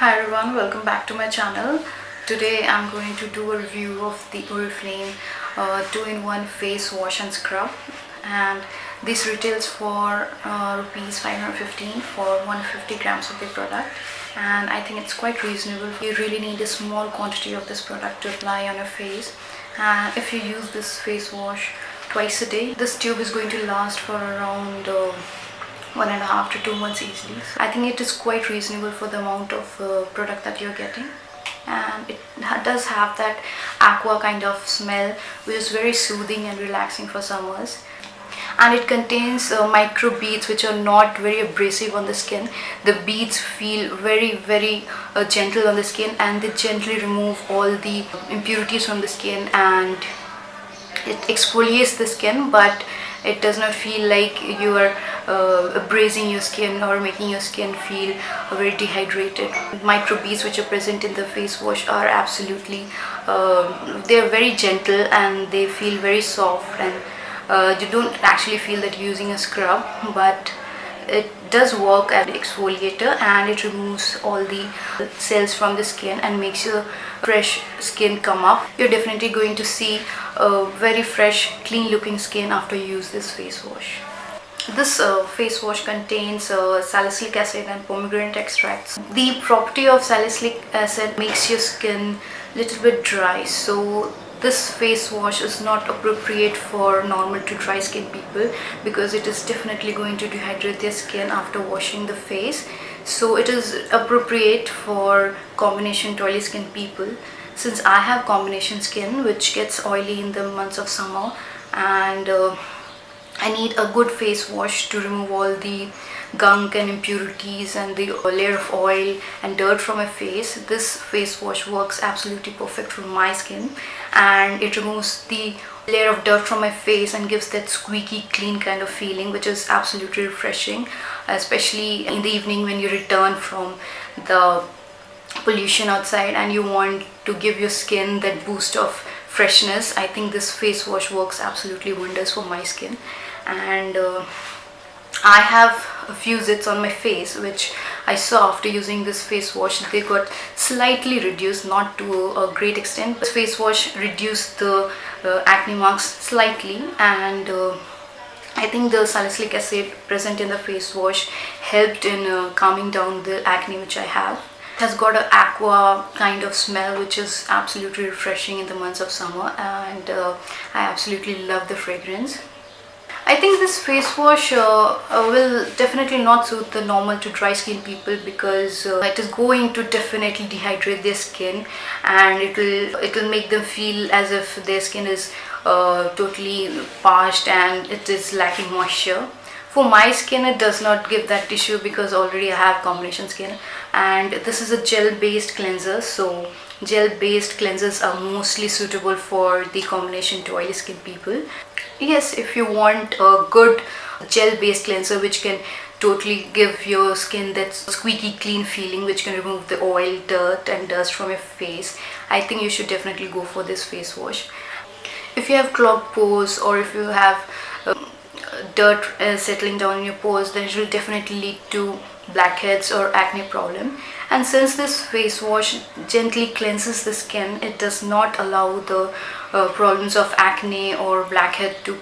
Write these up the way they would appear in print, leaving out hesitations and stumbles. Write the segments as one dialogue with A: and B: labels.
A: Hi everyone, welcome back to my channel. Today I'm going to do a review of the Oriflame 2-in-1 face wash and scrub, and this retails for rupees 515 for 150 grams of the product, and I think it's quite reasonable. You really need a small quantity of this product to apply on your face, and if you use this face wash twice a day, this tube is going to last for around 1.5 to 2 months easily. So I think it is quite reasonable for the amount of product that you're getting, and it does have that aqua kind of smell which is very soothing and relaxing for summers. And it contains micro beads which are not very abrasive on the skin. The beads feel very gentle on the skin, and they gently remove all the impurities from the skin, and it exfoliates the skin, but it does not feel like you are abrasing your skin or making your skin feel very dehydrated. Microbeads which are present in the face wash are absolutely they are very gentle and they feel very soft, and you don't actually feel that you're using a scrub, but it does work as an exfoliator, and it removes all the cells from the skin and makes your fresh skin come up. You're definitely going to see a very fresh, clean looking skin after you use this face wash. This face wash contains salicylic acid and pomegranate extracts. The property of salicylic acid makes your skin a little bit dry, so this face wash is not appropriate for normal to dry skin people, because it is definitely going to dehydrate their skin after washing the face. So it is appropriate for combination to oily skin people. Since I have combination skin which gets oily in the months of summer, and I need a good face wash to remove all the gunk and impurities and the layer of oil and dirt from my face, this face wash works absolutely perfect for my skin, and it removes the layer of dirt from my face and gives that squeaky clean kind of feeling, which is absolutely refreshing, especially in the evening when you return from the pollution outside and you want to give your skin that boost of freshness. I think this face wash works absolutely wonders for my skin, and I have a few zits on my face which I saw after using this face wash. They got slightly reduced, not to a great extent. This face wash reduced the acne marks slightly, and I think the salicylic acid present in the face wash helped in calming down the acne which I have. It has got an aqua kind of smell which is absolutely refreshing in the months of summer, and I absolutely love the fragrance. I think this face wash will definitely not suit the normal to dry skin people, because it is going to definitely dehydrate their skin, and it will make them feel as if their skin is totally parched and it is lacking moisture. For my skin, it does not give that issue because already I have combination skin, and this is a gel based cleanser, so gel based cleansers are mostly suitable for the combination to oily skin people. Yes, if you want a good gel based cleanser which can totally give your skin that squeaky clean feeling, which can remove the oil, dirt and dust from your face, I think you should definitely go for this face wash. If you have clogged pores, or if you have dirt settling down in your pores, then it will definitely lead to blackheads or acne problem. And since this face wash gently cleanses the skin, it does not allow the problems of acne or blackhead to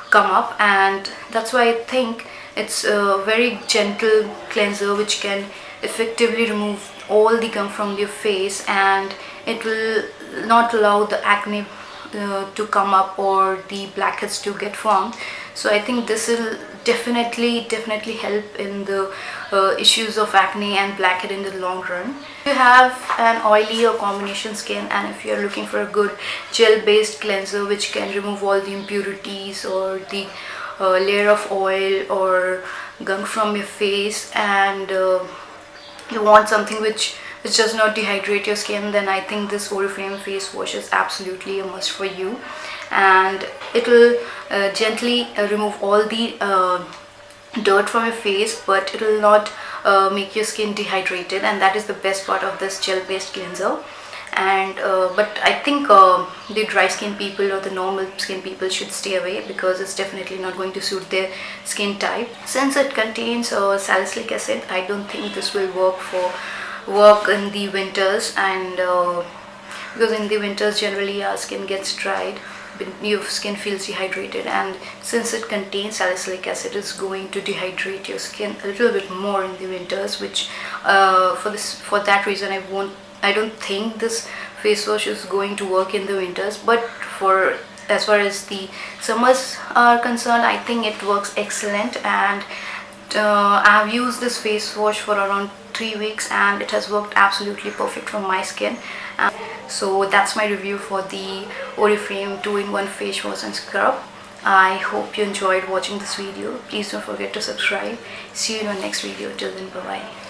A: come up, and that's why I think it's a very gentle cleanser which can effectively remove all the gunk from your face, and it will not allow the acne to come up or the blackheads to get formed. So I think this will definitely help in the issues of acne and blackhead in the long run. If you have an oily or combination skin, and if you are looking for a good gel based cleanser which can remove all the impurities or the layer of oil or gunk from your face, and you want something which does not dehydrate your skin, then I think this Oriflame face wash is absolutely a must for you, and it will gently remove all the dirt from your face, but it will not make your skin dehydrated, and that is the best part of this gel based cleanser. And but I think the dry skin people or the normal skin people should stay away, because it's definitely not going to suit their skin type. Since it contains salicylic acid, I don't think this will work for work in the winters, and because in the winters generally our skin gets dried, your skin feels dehydrated, and since it contains salicylic acid, it's going to dehydrate your skin a little bit more in the winters, which for that reason I don't think this face wash is going to work in the winters. But for as far as the summers are concerned, I think it works excellent, and I have used this face wash for around 3 weeks and it has worked absolutely perfect for my skin. So that's my review for the Oriflame 2-in-1 face wash and scrub. I hope you enjoyed watching this video. Please don't forget to subscribe. See you in our next video. Till then, bye bye.